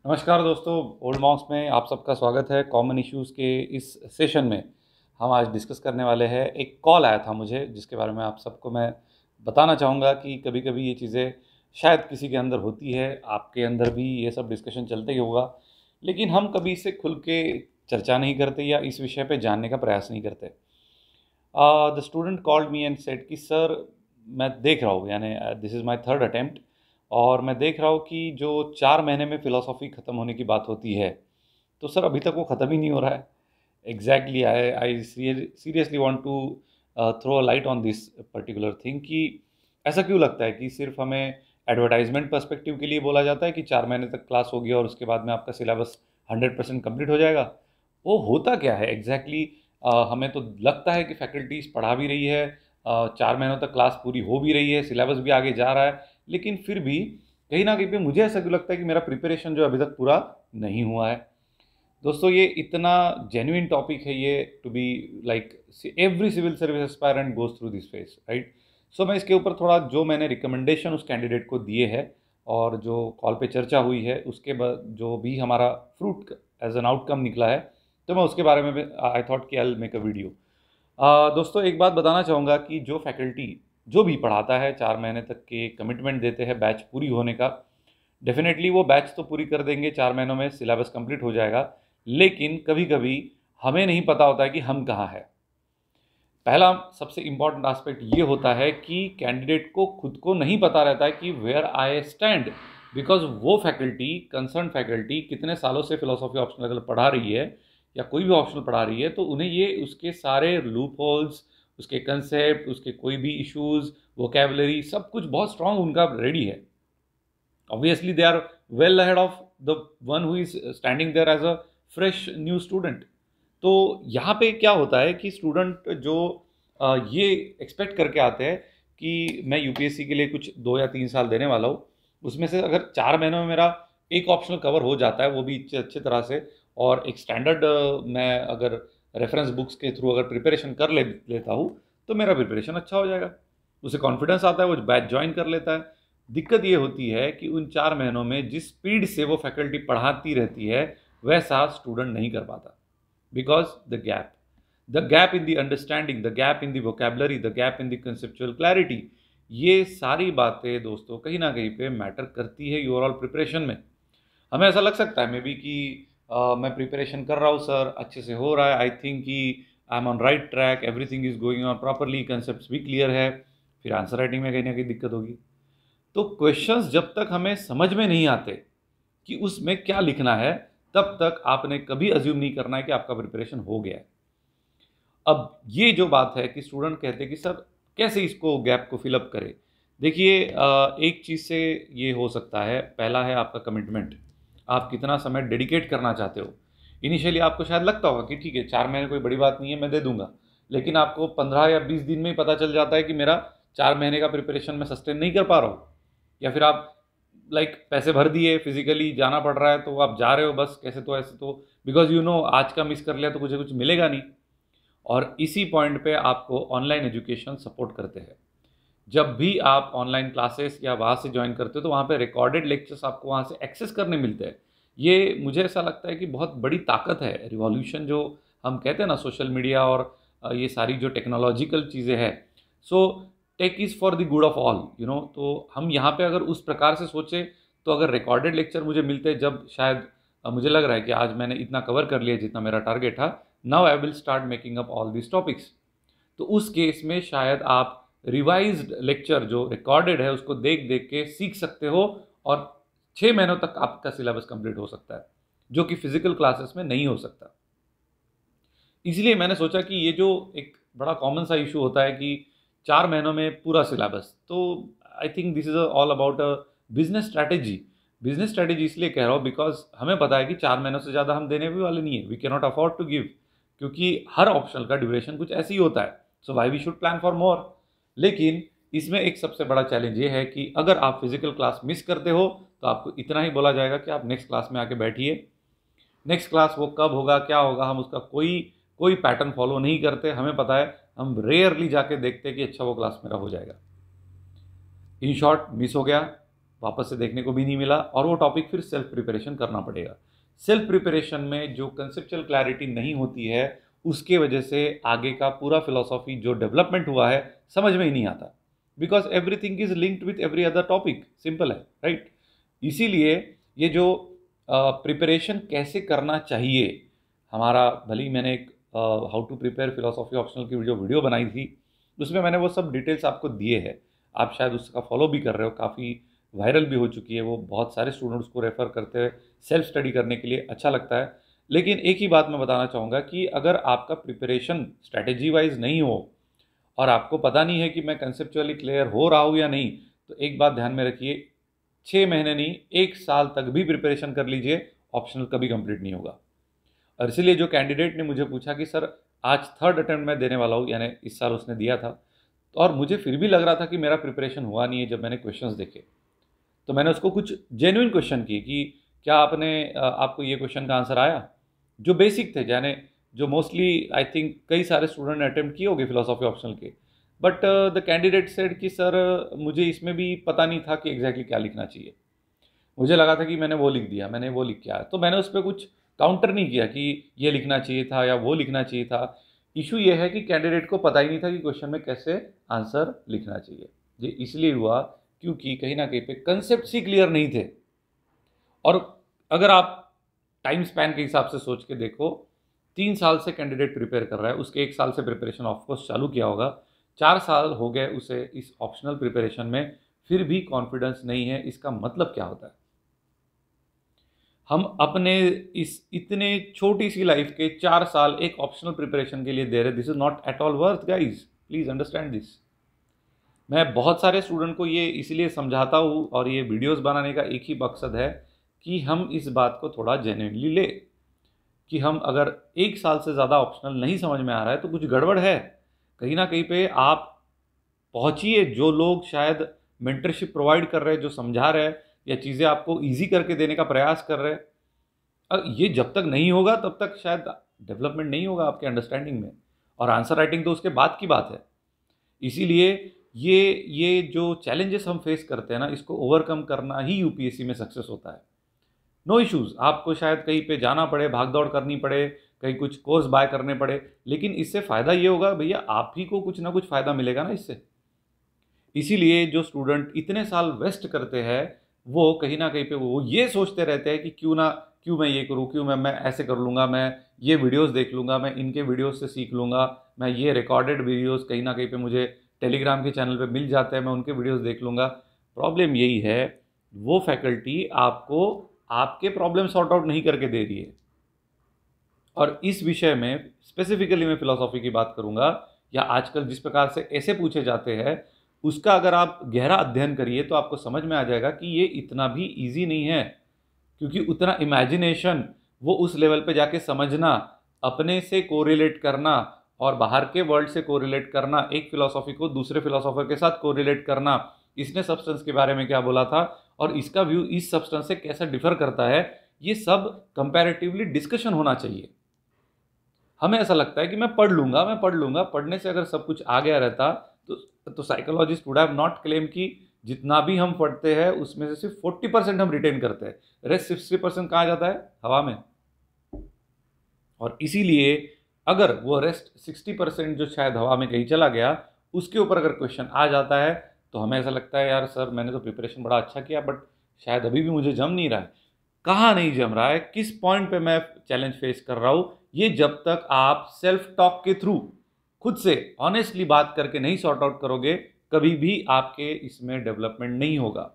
नमस्कार दोस्तों, old Monks में आप सबका स्वागत है। कॉमन इश्यूज़ के इस सेशन में हम आज डिस्कस करने वाले हैं। एक कॉल आया था मुझे जिसके बारे में आप सबको मैं बताना चाहूँगा कि कभी कभी ये चीज़ें शायद किसी के अंदर होती है, आपके अंदर भी ये सब डिस्कशन चलता ही होगा, लेकिन हम कभी इसे खुल के चर्चा नहीं करते या इस विषय पे जानने का प्रयास नहीं करते। The student called me and said कि सर, मैं देख रहा हूँ, यानी this is my third attempt, और मैं देख रहा हूँ कि जो 4 महीने में फ़िलासफ़ी ख़त्म होने की बात होती है, तो सर अभी तक वो ख़त्म ही नहीं हो रहा है। Exactly I seriously want to throw a light on this particular thing कि ऐसा क्यों लगता है कि सिर्फ हमें एडवर्टाइजमेंट पर्सपेक्टिव के लिए बोला जाता है कि 4 महीने तक क्लास होगी और उसके बाद में आपका सिलेबस 100% कंप्लीट हो जाएगा। वो होता क्या है एग्जैक्टली? हमें तो लगता है कि फैकल्टीज़ पढ़ा भी रही है, 4 महीनों तक क्लास पूरी हो भी रही है, सिलेबस भी आगे जा रहा है, लेकिन फिर भी कहीं ना कहीं पे मुझे ऐसा क्यों लगता है कि मेरा प्रिपरेशन जो अभी तक पूरा नहीं हुआ है। दोस्तों, ये इतना जेन्युइन टॉपिक है ये, to be like every civil service aspirant goes through this phase, right? So मैं इसके ऊपर थोड़ा जो मैंने रिकमेंडेशन उस कैंडिडेट को दिए है और जो कॉल पे चर्चा हुई है उसके बाद जो भी हमारा फ्रूट एज एन आउटकम निकला है, तो मैं उसके बारे में भी आई थॉट कि I will make a video. दोस्तों, एक बात बताना चाहूँगा कि जो फैकल्टी जो भी पढ़ाता है 4 महीने तक के कमिटमेंट देते हैं बैच पूरी होने का, डेफिनेटली वो बैच तो पूरी कर देंगे, 4 महीनों में सिलेबस कंप्लीट हो जाएगा, लेकिन कभी कभी हमें नहीं पता होता है कि हम कहाँ हैं। पहला सबसे इम्पॉर्टेंट एस्पेक्ट ये होता है कि कैंडिडेट को खुद को नहीं पता रहता है कि वेयर आई स्टैंड, बिकॉज वो फैकल्टी, कंसर्न फैकल्टी कितने सालों से फिलोसॉफी ऑप्शनल अगर पढ़ा रही है या कोई भी ऑप्शनल पढ़ा रही है, तो उन्हें ये उसके सारे लूप होल्स, उसके कंसेप्ट, उसके कोई भी इश्यूज, वोकेबलरी, सब कुछ बहुत स्ट्रांग उनका रेडी है। Obviously they are well ahead of the one who is standing there as a fresh new student. तो यहाँ पे क्या होता है कि स्टूडेंट जो ये एक्सपेक्ट करके आते हैं कि मैं यूपीएससी के लिए कुछ 2 या 3 साल देने वाला हूँ, उसमें से अगर 4 महीनों में मेरा एक ऑप्शनल कवर हो जाता है, वो भी अच्छी तरह से, और एक स्टैंडर्ड मैं अगर रेफरेंस बुक्स के थ्रू अगर प्रिपरेशन कर लेता हूँ, तो मेरा प्रिपरेशन अच्छा हो जाएगा। उसे कॉन्फिडेंस आता है, वो बैच ज्वाइन कर लेता है। दिक्कत ये होती है कि उन 4 महीनों में जिस स्पीड से वो फैकल्टी पढ़ाती रहती है वैसा स्टूडेंट नहीं कर पाता, because the gap in the understanding, the gap in the vocabulary, the gap in the conceptual clarity, ये सारी बातें दोस्तों कहीं ना कहीं पे मैटर करती है ओवरऑल प्रिपरेशन में। हमें ऐसा लग सकता है मे बी कि मैं प्रिपरेशन कर रहा हूँ सर, अच्छे से हो रहा है, आई थिंक कि I am on right track, everything is going on properly, concept भी क्लियर है, फिर आंसर राइटिंग में कहीं ना कहीं दिक्कत होगी। तो क्वेश्चंस जब तक हमें समझ में नहीं आते कि उसमें क्या लिखना है, तब तक आपने कभी अज्यूम नहीं करना है कि आपका प्रिपरेशन हो गया है। अब ये जो बात है कि स्टूडेंट कहते हैं कि सर कैसे इसको गैप को फिलअप करें, देखिए एक चीज़ से ये हो सकता है। पहला है आपका कमिटमेंट, आप कितना समय डेडिकेट करना चाहते हो। इनिशियली आपको शायद लगता होगा कि ठीक है, 4 महीने कोई बड़ी बात नहीं है, मैं दे दूंगा, लेकिन आपको 15 या 20 दिन में ही पता चल जाता है कि मेरा 4 महीने का प्रिपरेशन मैं सस्टेन नहीं कर पा रहा हूँ, या फिर आप पैसे भर दिए, फिजिकली जाना पड़ रहा है, तो आप जा रहे हो बस कैसे तो ऐसे तो, बिकॉज यू नो आज का मिस कर लिया तो मुझे कुछ मिलेगा नहीं। और इसी पॉइंट पे आपको ऑनलाइन एजुकेशन सपोर्ट करते हैं। जब भी आप ऑनलाइन क्लासेस या वहाँ से ज्वाइन करते हो तो वहाँ पे रिकॉर्डेड लेक्चर्स आपको वहाँ से एक्सेस करने मिलते हैं। ये मुझे ऐसा लगता है कि बहुत बड़ी ताकत है, रिवॉल्यूशन जो हम कहते हैं ना, सोशल मीडिया और ये सारी जो टेक्नोलॉजिकल चीज़ें हैं। So tech is for the good of all, you know. तो हम यहाँ पे अगर उस प्रकार से सोचें, तो अगर रिकॉर्डेड लेक्चर मुझे मिलते हैं जब शायद मुझे लग रहा है कि आज मैंने इतना कवर कर लिया जितना मेरा टारगेट था, now I will start making up all this topics, तो उस केस में शायद आप रिवाइज्ड लेक्चर जो रिकॉर्डेड है उसको देख देख के सीख सकते हो, और 6 महीनों तक आपका सिलेबस कंप्लीट हो सकता है, जो कि फिजिकल क्लासेस में नहीं हो सकता। इसलिए मैंने सोचा कि ये जो एक बड़ा कॉमन सा इशू होता है कि 4 महीनों में पूरा सिलेबस, तो I think this is all about a business strategy. Business strategy इसलिए कह रहा हूँ बिकॉज हमें पता है कि 4 महीनों से ज़्यादा हम देने भी वाले नहीं है, we can not afford to give, क्योंकि हर ऑप्शनल का ड्यूरेशन कुछ ऐसे ही होता है। So why we should plan for more. लेकिन इसमें एक सबसे बड़ा चैलेंज ये है कि अगर आप फिजिकल क्लास मिस करते हो तो आपको इतना ही बोला जाएगा कि आप नेक्स्ट क्लास में आके बैठिए। नेक्स्ट क्लास वो कब होगा, क्या होगा, हम उसका कोई कोई पैटर्न फॉलो नहीं करते। हमें पता है, हम रेयरली जाके देखते हैं कि अच्छा वो क्लास मेरा हो जाएगा। इन शॉर्ट, मिस हो गया, वापस से देखने को भी नहीं मिला, और वो टॉपिक फिर सेल्फ प्रिपरेशन करना पड़ेगा। सेल्फ प्रिपरेशन में जो कंसेप्चुअल क्लैरिटी नहीं होती है, उसके वजह से आगे का पूरा फिलॉसफी जो डेवलपमेंट हुआ है समझ में ही नहीं आता, because everything is linked with every other topic. Simple है, राइट? इसीलिए ये जो प्रिपरेशन कैसे करना चाहिए, हमारा भले ही मैंने एक how to prepare philosophy optional की जो वीडियो बनाई थी, उसमें मैंने वो सब डिटेल्स आपको दिए हैं। आप शायद उसका फॉलो भी कर रहे हो, काफ़ी वायरल भी हो चुकी है वो, बहुत सारे स्टूडेंट्स को रेफ़र करते हैं सेल्फ स्टडी करने के लिए, अच्छा लगता है। लेकिन एक ही बात मैं बताना चाहूँगा कि अगर आपका प्रिपरेशन स्ट्रैटेजी वाइज नहीं हो और आपको पता नहीं है कि मैं कंसेप्चुअली क्लियर हो रहा हूँ या नहीं, तो एक बात ध्यान में रखिए, 6 महीने नहीं 1 साल तक भी प्रिपरेशन कर लीजिए, ऑप्शनल कभी कंप्लीट नहीं होगा। और इसीलिए जो कैंडिडेट ने मुझे पूछा कि सर आज 3rd अटेम्प्ट मैं देने वाला हूँ, यानी इस साल उसने दिया था, और मुझे फिर भी लग रहा था कि मेरा प्रिपरेशन हुआ नहीं है। जब मैंने क्वेश्चंस देखे तो मैंने उसको कुछ जेन्युइन क्वेश्चन किए कि क्या आपको ये क्वेश्चन का आंसर आया, जो बेसिक थे, यानी जो मोस्टली आई थिंक कई सारे स्टूडेंट ने अटेम्प्ट किए होंगे फिलोसॉफी ऑप्शनल के। बट द कैंडिडेट सेड कि सर मुझे इसमें भी पता नहीं था कि एग्जैक्टली क्या लिखना चाहिए, मुझे लगा था कि मैंने वो लिख दिया, मैंने वो लिख के आया, तो मैंने उस पर कुछ काउंटर नहीं किया कि ये लिखना चाहिए था या वो लिखना चाहिए था। इशू ये है कि कैंडिडेट को पता ही नहीं था कि क्वेश्चन में कैसे आंसर लिखना चाहिए। ये इसलिए हुआ क्योंकि कहीं ना कहीं पे कंसेप्ट ही क्लियर नहीं थे। और अगर आप टाइम स्पैन के हिसाब से सोच के देखो, 3 साल से कैंडिडेट प्रिपेयर कर रहा है, उसके 1 साल से प्रिपरेशन ऑफकोर्स चालू किया होगा, 4 साल हो गए उसे इस ऑप्शनल प्रिपरेशन में, फिर भी कॉन्फिडेंस नहीं है। इसका मतलब क्या होता है? हम अपने इस इतने छोटी सी लाइफ के 4 साल एक ऑप्शनल प्रिपरेशन के लिए दे रहे। This is not at all worth guys, please understand this. मैं बहुत सारे स्टूडेंट को ये इसलिए समझाता हूँ और ये वीडियोस बनाने का एक ही मकसद है कि हम इस बात को थोड़ा जेन्युइनली ले, कि हम अगर 1 साल से ज़्यादा ऑप्शनल नहीं समझ में आ रहा है तो कुछ गड़बड़ है। कहीं ना कहीं पे आप पहुँचिए, जो लोग शायद मेंटरशिप प्रोवाइड कर रहे हैं, जो समझा रहे हैं या चीज़ें आपको ईजी करके देने का प्रयास कर रहे हैं, ये जब तक नहीं होगा तब तक शायद डेवलपमेंट नहीं होगा आपके अंडरस्टैंडिंग में। और आंसर राइटिंग तो उसके बाद की बात है। इसीलिए ये जो चैलेंजेस हम फेस करते हैं ना, इसको ओवरकम करना ही यूपीएससी में सक्सेस होता है। नो इश्यूज़, आपको शायद कहीं पे जाना पड़े, भाग दौड़ करनी पड़े, कहीं कुछ कोर्स बाय करने पड़े, लेकिन इससे फ़ायदा ये होगा भैया, आप ही को कुछ ना कुछ फ़ायदा मिलेगा ना इससे। इसीलिए जो स्टूडेंट इतने साल वेस्ट करते हैं, वो कहीं ना कहीं पे वो ये सोचते रहते हैं कि क्यों मैं ये करूँ, क्यों मैं ऐसे कर लूँगा, मैं ये वीडियोस देख लूँगा, मैं इनके वीडियोस से सीख लूँगा, मैं ये रिकॉर्डेड वीडियोस कहीं ना कहीं पे मुझे टेलीग्राम के चैनल पे मिल जाते हैं, मैं उनके वीडियोस देख लूँगा। प्रॉब्लम यही है, वो फैकल्टी आपको आपके प्रॉब्लम सॉर्ट आउट नहीं करके दे रही है। और इस विषय में स्पेसिफिकली मैं फिलॉसफी की बात करूँगा, या आजकल जिस प्रकार से ऐसे पूछे जाते हैं, उसका अगर आप गहरा अध्ययन करिए तो आपको समझ में आ जाएगा कि ये इतना भी ईजी नहीं है। क्योंकि उतना इमेजिनेशन, वो उस लेवल पे जाके समझना, अपने से कोरिलेट करना और बाहर के वर्ल्ड से कोरिलेट करना, एक फिलॉसफी को दूसरे फिलॉसफर के साथ कोरिलेट करना, इसने सब्सटेंस के बारे में क्या बोला था और इसका व्यू इस सब्सटेंस से कैसा डिफर करता है, ये सब कंपैरेटिवली डिस्कशन होना चाहिए। हमें ऐसा लगता है कि मैं पढ़ लूँगा, पढ़ने से अगर सब कुछ आ गया रहता तो psychologist would have not claim कि जितना भी हम पढ़ते हैं उसमें से सिर्फ 40% हम रिटेन करते हैं, रेस्ट 60% कहाँ जाता है? हवा में। और इसीलिए अगर वो रेस्ट 60% जो शायद हवा में कहीं चला गया, उसके ऊपर अगर क्वेश्चन आ जाता है तो हमें ऐसा लगता है यार सर मैंने तो प्रिपरेशन बड़ा अच्छा किया, बट शायद अभी भी मुझे जम नहीं रहा है। कहाँ नहीं जम रहा है, किस पॉइंट पे मैं चैलेंज फेस कर रहा हूँ, ये जब तक आप सेल्फ टॉक के थ्रू खुद से ऑनेस्टली बात करके नहीं सॉर्ट आउट करोगे, कभी भी आपके इसमें डेवलपमेंट नहीं होगा।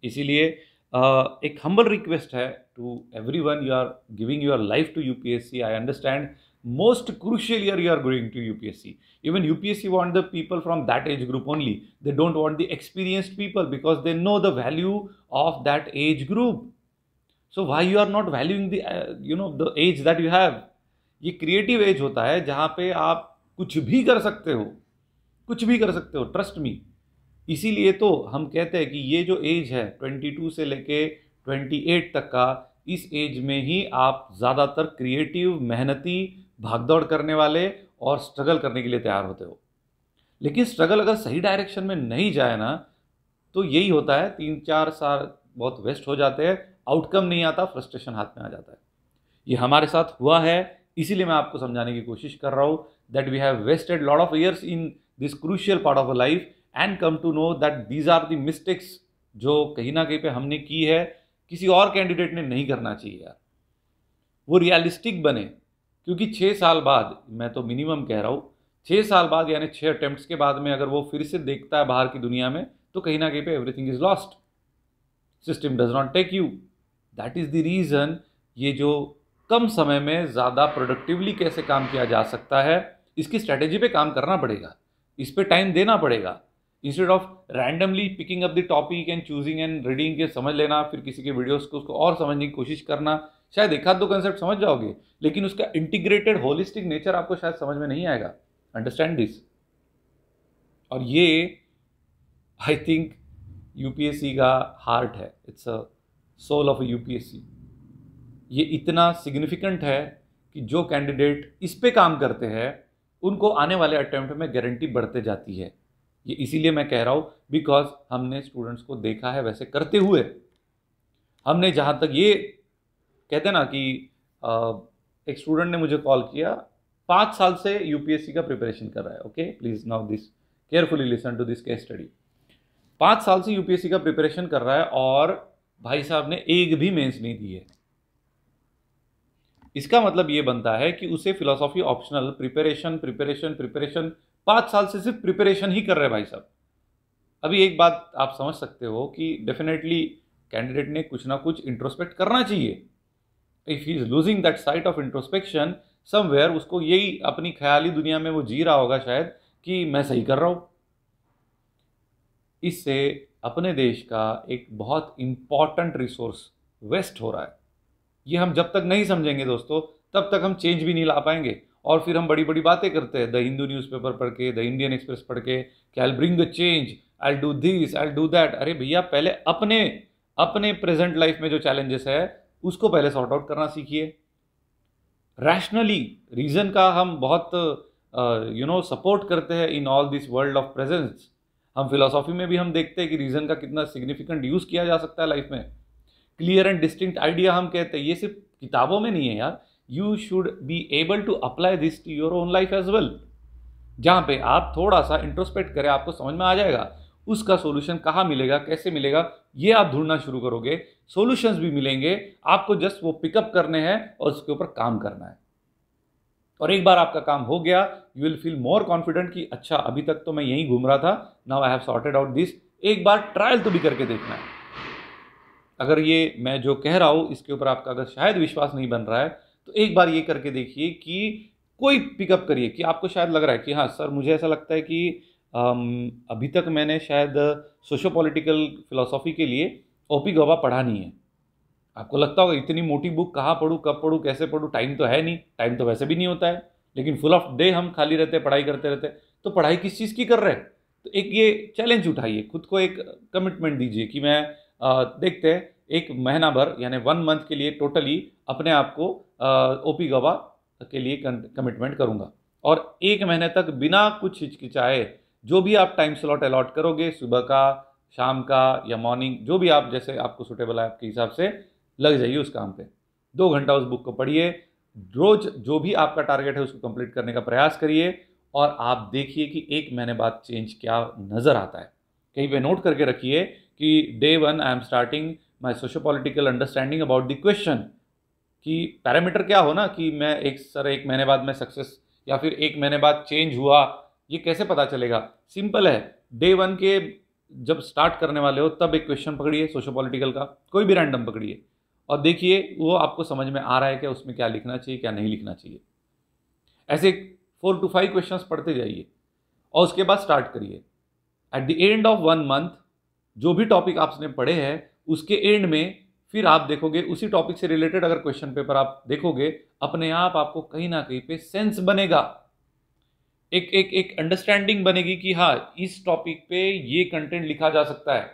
इसीलिए एक हम्बल रिक्वेस्ट है to everyone, you are giving your life to UPSC. I understand most crucial year you are going to UPSC. Even UPSC want the people from that age group only. They don't want the experienced people because they know the value of that age group. So why you are not valuing the the age that you have? ये creative as होता है जहाँ पे आप कुछ भी कर सकते हो, ट्रस्ट मी। इसीलिए तो हम कहते हैं कि ये जो एज है 22 से लेके 28 तक का, इस एज में ही आप ज़्यादातर क्रिएटिव, मेहनती, भागदौड़ करने वाले और स्ट्रगल करने के लिए तैयार होते हो। लेकिन स्ट्रगल अगर सही डायरेक्शन में नहीं जाए ना, तो यही होता है, 3-4 साल बहुत वेस्ट हो जाते हैं, आउटकम नहीं आता, फ्रस्ट्रेशन हाथ में आ जाता है। ये हमारे साथ हुआ है, इसीलिए मैं आपको समझाने की कोशिश कर रहा हूँ that we have wasted lot of years in this crucial part of a life and come to know that these are the mistakes जो कहीं ना कहीं पे हमने की है, किसी और कैंडिडेट ने नहीं करना चाहिए यार। वो रियलिस्टिक बने, क्योंकि 6 साल बाद, मैं तो मिनिमम कह रहा हूँ, 6 साल बाद यानी 6 अटेम्प्ट्स के बाद में अगर वो फिर से देखता है बाहर की दुनिया में, तो कहीं ना कहीं पे everything is lost, system does not take you. That is the reason ये जो कम समय में ज़्यादा प्रोडक्टिवली कैसे काम किया जा सकता है, इसकी स्ट्रैटेजी पे काम करना पड़ेगा, इस पे टाइम देना पड़ेगा। Instead of randomly picking up the topic and choosing and reading के समझ लेना, फिर किसी के वीडियोस को उसको और समझने की कोशिश करना, शायद एक आध दो कंसेप्ट समझ जाओगे, लेकिन उसका इंटीग्रेटेड होलिस्टिक नेचर आपको शायद समझ में नहीं आएगा। Understand this. और ये आई थिंक यूपीएससी का हार्ट है, it's a soul of UPSC. ये इतना सिग्निफिकेंट है कि जो कैंडिडेट इस पे काम करते हैं उनको आने वाले अटेम्प्ट में गारंटी बढ़ते जाती है। ये इसीलिए मैं कह रहा हूँ बिकॉज हमने स्टूडेंट्स को देखा है वैसे करते हुए। हमने जहाँ तक ये कहते हैं ना कि एक स्टूडेंट ने मुझे कॉल किया, 5 साल से यूपीएससी का प्रिपरेशन कर रहा है। Okay, please now this carefully listen to this case study. 5 साल से यूपीएससी का प्रिपरेशन कर रहा है और भाई साहब ने एक भी मेंस नहीं दी है। इसका मतलब ये बनता है कि उसे philosophy optional preparation preparation preparation 5 साल से सिर्फ प्रिपरेशन ही कर रहे हैं भाई साहब। अभी एक बात आप समझ सकते हो कि डेफिनेटली कैंडिडेट ने कुछ ना कुछ इंट्रोस्पेक्ट करना चाहिए। If he is losing that site of introspection somewhere, उसको यही अपनी ख्याली दुनिया में वो जी रहा होगा शायद कि मैं सही कर रहा हूं। इससे अपने देश का एक बहुत इंपॉर्टेंट रिसोर्स वेस्ट हो रहा है। ये हम जब तक नहीं समझेंगे दोस्तों, तब तक हम चेंज भी नहीं ला पाएंगे। और फिर हम बड़ी बड़ी बातें करते हैं, द हिंदू न्यूज़पेपर पढ़ के, द इंडियन एक्सप्रेस पढ़ के कि I will bring a change, I will do this, I will do that. अरे भैया, पहले अपने अपने प्रेजेंट लाइफ में जो चैलेंजेस है उसको पहले सॉर्ट आउट करना सीखिए। रैशनली रीजन का हम बहुत सपोर्ट करते हैं in all this world of presence. हम फिलोसॉफी में भी हम देखते हैं कि रीजन का कितना सिग्निफिकेंट यूज किया जा सकता है लाइफ में। क्लियर एंड डिस्टिंक्ट आइडिया हम कहते हैं, ये सिर्फ किताबों में नहीं है यार। You should be able to apply this to your own life as well. जहां पे आप थोड़ा सा इंट्रोस्पेक्ट करें, आपको समझ में आ जाएगा उसका सोल्यूशन कहाँ मिलेगा, कैसे मिलेगा, ये आप ढूंढना शुरू करोगे। सोल्यूशंस भी मिलेंगे, आपको जस्ट वो पिकअप करने हैं और उसके ऊपर काम करना है। और एक बार आपका काम हो गया, you will feel more confident कि अच्छा, अभी तक तो मैं यहीं घूम रहा था, now I have sorted out this. एक बार ट्रायल तो भी करके देखना है। अगर ये मैं जो कह रहा हूँ इसके ऊपर आपका अगर शायद विश्वास नहीं बन रहा है, तो एक बार ये करके देखिए कि कोई पिकअप करिए कि आपको शायद लग रहा है कि हाँ सर, मुझे ऐसा लगता है कि अभी तक मैंने शायद सोशो पॉलिटिकल फिलोसॉफी के लिए ओपी गौबा पढ़ा नहीं है। आपको लगता होगा इतनी मोटी बुक कहाँ पढ़ूँ, कब पढ़ूँ, कैसे पढ़ूँ, टाइम तो है नहीं, टाइम तो वैसे भी नहीं होता है, लेकिन फुल ऑफ डे हम खाली रहते हैं, पढ़ाई करते रहते हैं। तो पढ़ाई किस चीज़ की कर रहे हैं? तो एक ये चैलेंज उठाइए, खुद को एक कमिटमेंट दीजिए कि मैं देखते हैं एक महीना भर यानी 1 मंथ के लिए टोटली अपने आप को ओपी गौबा के लिए कमिटमेंट करूँगा। और 1 महीने तक बिना कुछ हिचकिचाए जो भी आप टाइम स्लॉट अलॉट करोगे, सुबह का, शाम का या मॉर्निंग, जो भी आप जैसे आपको सूटेबल है आपके हिसाब से, लग जाइए उस काम पे। 2 घंटा उस बुक को पढ़िए, रोज जो भी आपका टारगेट है उसको कंप्लीट करने का प्रयास करिए और आप देखिए कि 1 महीने बाद चेंज क्या नज़र आता है। कहीं पे नोट करके रखिए कि Day 1 I am starting my socio political understanding about the question. कि पैरामीटर क्या हो ना कि मैं 1 महीने बाद मैं सक्सेस या फिर 1 महीने बाद चेंज हुआ, ये कैसे पता चलेगा? सिंपल है, Day 1 के जब स्टार्ट करने वाले हो तब एक क्वेश्चन पकड़िए सोशो पॉलिटिकल का, कोई भी रैंडम पकड़िए और देखिए वो आपको समझ में आ रहा है क्या, उसमें क्या लिखना चाहिए, क्या नहीं लिखना चाहिए। ऐसे 4 to 5 क्वेश्चंस पढ़ते जाइए और उसके बाद स्टार्ट करिए। At the end of 1 month जो भी टॉपिक आपने पढ़े हैं उसके एंड में फिर आप देखोगे उसी टॉपिक से रिलेटेड अगर क्वेश्चन पेपर आप देखोगे, अपने आप आपको कहीं ना कहीं पे सेंस बनेगा, एक अंडरस्टैंडिंग बनेगी कि हाँ इस टॉपिक पे ये कंटेंट लिखा जा सकता है।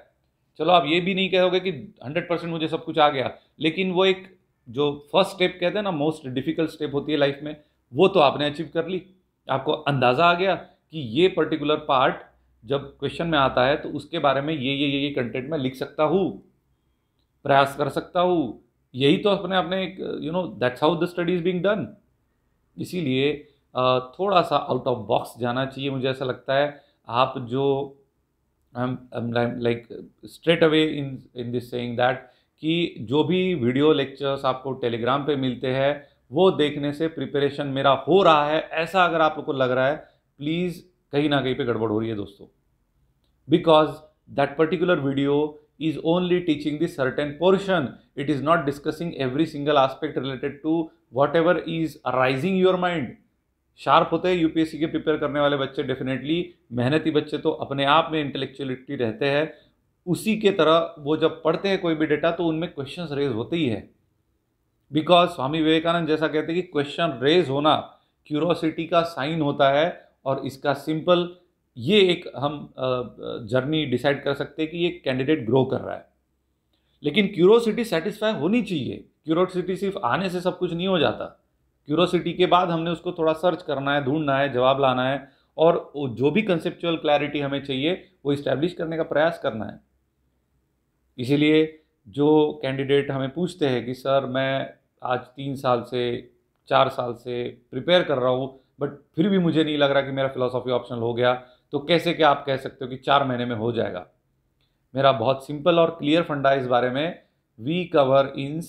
चलो आप ये भी नहीं कहोगे कि 100% मुझे सब कुछ आ गया, लेकिन वो एक जो फर्स्ट स्टेप कहते हैं ना, मोस्ट डिफिकल्ट स्टेप होती है लाइफ में, वो तो आपने अचीव कर ली। आपको अंदाज़ा आ गया कि ये पर्टिकुलर पार्ट जब क्वेश्चन में आता है तो उसके बारे में ये कंटेंट मैं लिख सकता हूँ, प्रयास कर सकता हूँ। यही तो अपने अपने that's how the study is being done. इसीलिए थोड़ा सा आउट ऑफ बॉक्स जाना चाहिए, मुझे ऐसा लगता है। आप जो like straight away in this saying that कि जो भी वीडियो लेक्चर्स आपको टेलीग्राम पे मिलते हैं वो देखने से प्रिपरेशन मेरा हो रहा है, ऐसा अगर आप लोग को लग रहा है, प्लीज़ कहीं ना कहीं पे गड़बड़ हो रही है दोस्तों। Because that particular video is only teaching the certain portion. It is not discussing every single aspect related to whatever is arising your mind. Sharp होते हैं यूपीएससी के प्रिपेयर करने वाले बच्चे, डेफिनेटली मेहनती बच्चे तो अपने आप में इंटेलेक्चुअलिटी रहते हैं। उसी के तरह वो जब पढ़ते हैं कोई भी डेटा तो उनमें क्वेश्चंस रेज होते ही है। बिकॉज स्वामी विवेकानंद जैसा कहते हैं कि क्वेश्चन रेज होना क्यूरोसिटी का साइन होता है, और इसका सिंपल ये एक हम जर्नी डिसाइड कर सकते हैं कि ये कैंडिडेट ग्रो कर रहा है। लेकिन क्यूरोसिटी सेटिस्फाई होनी चाहिए। क्यूरोसिटी सिर्फ आने से सब कुछ नहीं हो जाता। क्यूरोसिटी के बाद हमने उसको थोड़ा सर्च करना है, ढूंढना है, जवाब लाना है, और जो भी कंसेप्चुअल क्लैरिटी हमें चाहिए वो इस्टेब्लिश करने का प्रयास करना है। इसीलिए जो कैंडिडेट हमें पूछते हैं कि सर मैं आज 3 साल से 4 साल से प्रिपेयर कर रहा हूँ बट फिर भी मुझे नहीं लग रहा कि मेरा फिलॉसफी ऑप्शनल हो गया, तो कैसे क्या आप कह सकते हो कि 4 महीने में हो जाएगा? मेरा बहुत सिंपल और क्लियर फंडा इस बारे में। We cover in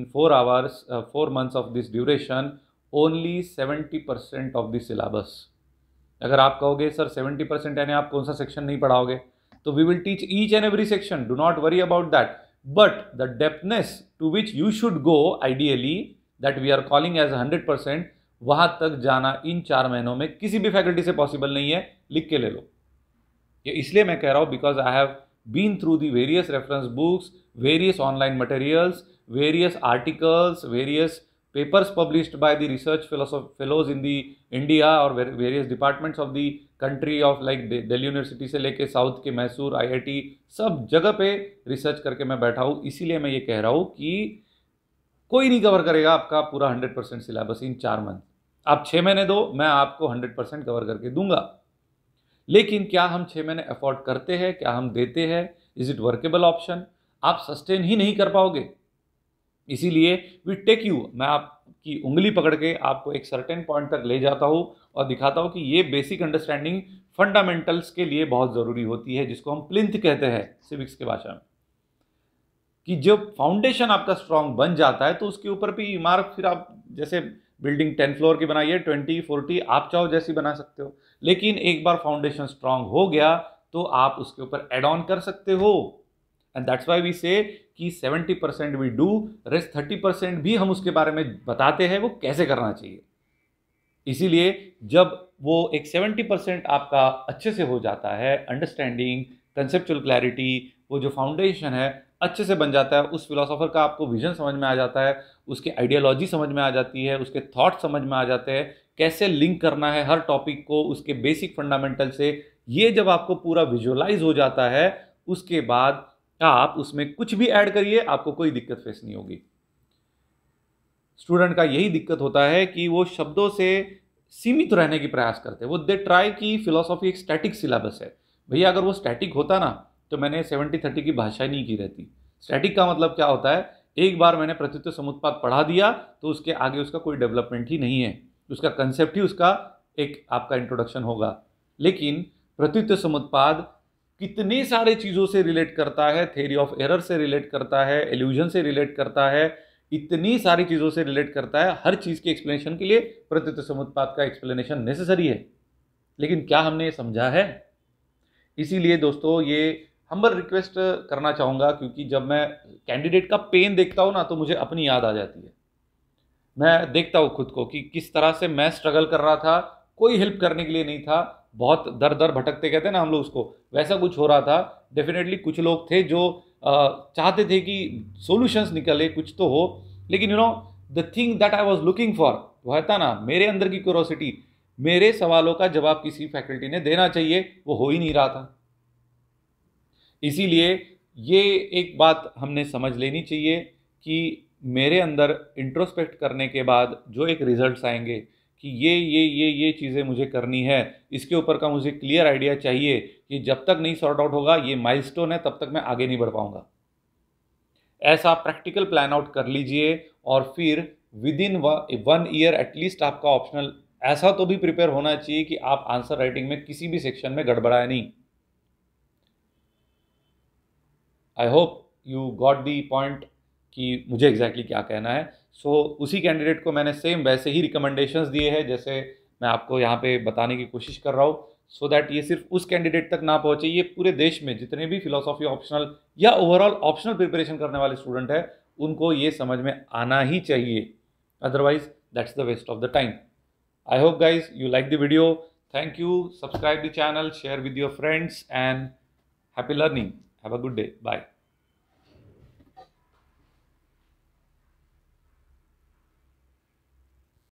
4 hours 4 months of this duration only 70% of this syllabus. अगर आप कहोगे सर 70% यानी आप कौन सा सेक्शन नहीं पढ़ाओगे, तो we will teach each and every section, do not worry about that, but the depthness to which you should go ideally that we are calling as 100%, वहां तक जाना इन 4 महीनों में किसी भी फैकल्टी से पॉसिबल नहीं है। लिख के ले लो। ये इसलिए मैं कह रहा हूं because I have been through the various reference books, various online materials, various articles, various papers published by the research fellows in the India और various departments of the country of like Delhi University से लेके south के Mysore IIT, सब जगह पे research करके मैं बैठा हूँ। इसीलिए मैं ये कह रहा हूँ कि कोई नहीं कवर करेगा आपका पूरा 100% सिलेबस इन 4 मंथ। आप 6 महीने दो, मैं आपको 100% कवर करके दूंगा। लेकिन क्या हम 6 महीने अफोर्ड करते हैं? क्या हम देते हैं? Is it workable option? आप सस्टेन ही नहीं कर पाओगे। इसीलिए वी टेक यू, मैं आपकी उंगली पकड़ के आपको एक सर्टेन पॉइंट तक ले जाता हूं और दिखाता हूं कि ये बेसिक अंडरस्टैंडिंग फंडामेंटल्स के लिए बहुत ज़रूरी होती है, जिसको हम प्लिंथ कहते हैं सिविक्स के भाषा में। कि जब फाउंडेशन आपका स्ट्रांग बन जाता है तो उसके ऊपर भी इमारत, फिर आप जैसे बिल्डिंग 10 फ्लोर की बनाइए, 20, 40 आप चाहो जैसी बना सकते हो, लेकिन एक बार फाउंडेशन स्ट्रांग हो गया तो आप उसके ऊपर एड ऑन कर सकते हो। एंड दैट्स व्हाई वी से कि 70% वी डू, रेस्ट 30% भी हम उसके बारे में बताते हैं वो कैसे करना चाहिए। इसीलिए जब वो एक 70% आपका अच्छे से हो जाता है, अंडरस्टैंडिंग, कंसेप्चुअल क्लैरिटी, वो जो फाउंडेशन है अच्छे से बन जाता है, उस फिलोसोफर का आपको विजन समझ में आ जाता है, उसकी आइडियोलॉजी समझ में आ जाती है, उसके थॉट समझ में आ जाते हैं, कैसे लिंक करना है हर टॉपिक को उसके बेसिक फंडामेंटल से। ये जब आपको पूरा विजुअलाइज हो जाता है, उसके बाद आप उसमें कुछ भी ऐड करिए, आपको कोई दिक्कत फेस नहीं होगी। स्टूडेंट का यही दिक्कत होता है कि वो शब्दों से सीमित रहने की प्रयास करते हैं। वो दे ट्राई की फिलोसॉफी एक स्टैटिक सिलेबस है। भैया अगर वो स्टैटिक होता ना तो मैंने 70-30 की भाषा नहीं की रहती। स्टैटिक का मतलब क्या होता है? एक बार मैंने प्रत्युत्तर समुत्पाद पढ़ा दिया तो उसके आगे उसका कोई डेवलपमेंट ही नहीं है, उसका कंसेप्ट ही उसका एक आपका इंट्रोडक्शन होगा। लेकिन प्रत्युत्तर समुत्पाद कितने सारे चीज़ों से रिलेट करता है, थ्योरी ऑफ एरर से रिलेट करता है, एल्यूजन से रिलेट करता है, इतनी सारी चीज़ों से रिलेट करता है। हर चीज़ के एक्सप्लेनेशन के लिए प्रत्युत्तर समुत्पाद का एक्सप्लेनेशन नेसेसरी है। लेकिन क्या हमने ये समझा है? इसीलिए दोस्तों ये हम्बल रिक्वेस्ट करना चाहूँगा, क्योंकि जब मैं कैंडिडेट का पेन देखता हूँ ना तो मुझे अपनी याद आ जाती है। मैं देखता हूँ खुद को कि किस तरह से मैं स्ट्रगल कर रहा था, कोई हेल्प करने के लिए नहीं था, बहुत दर दर भटकते कहते हैं ना हम लोग उसको, वैसा कुछ हो रहा था। डेफिनेटली कुछ लोग थे जो चाहते थे कि सॉल्यूशंस निकले, कुछ तो हो, लेकिन the thing that I was looking for, वो था ना मेरे अंदर की क्यूरोसिटी, मेरे सवालों का जवाब किसी फैकल्टी ने देना चाहिए, वो हो ही नहीं रहा था। इसीलिए ये एक बात हमने समझ लेनी चाहिए कि मेरे अंदर इंट्रोस्पेक्ट करने के बाद जो एक रिजल्ट्स आएंगे कि ये चीज़ें मुझे करनी है, इसके ऊपर का मुझे क्लियर आइडिया चाहिए कि जब तक नहीं सॉर्ट आउट होगा, ये माइलस्टोन है, तब तक मैं आगे नहीं बढ़ पाऊंगा। ऐसा प्रैक्टिकल प्लान आउट कर लीजिए और फिर विद इन 1 ईयर एटलीस्ट आपका ऑप्शनल ऐसा तो भी प्रिपेयर होना चाहिए कि आप आंसर राइटिंग में किसी भी सेक्शन में गड़बड़ाए नहीं। I hope you got the point कि मुझे एग्जैक्टली क्या कहना है। उसी कैंडिडेट को मैंने सेम वैसे ही रिकमेंडेशंस दिए हैं जैसे मैं आपको यहाँ पे बताने की कोशिश कर रहा हूँ, सो दैट ये सिर्फ उस कैंडिडेट तक ना पहुँचे, ये पूरे देश में जितने भी फिलोसॉफी ऑप्शनल या ओवरऑल ऑप्शनल प्रिपरेशन करने वाले स्टूडेंट है उनको ये समझ में आना ही चाहिए, otherwise that's the waste of the time. I hope guys you like the video. Thank you. Subscribe the channel, share with your friends, and happy learning. Have a good day. Bye.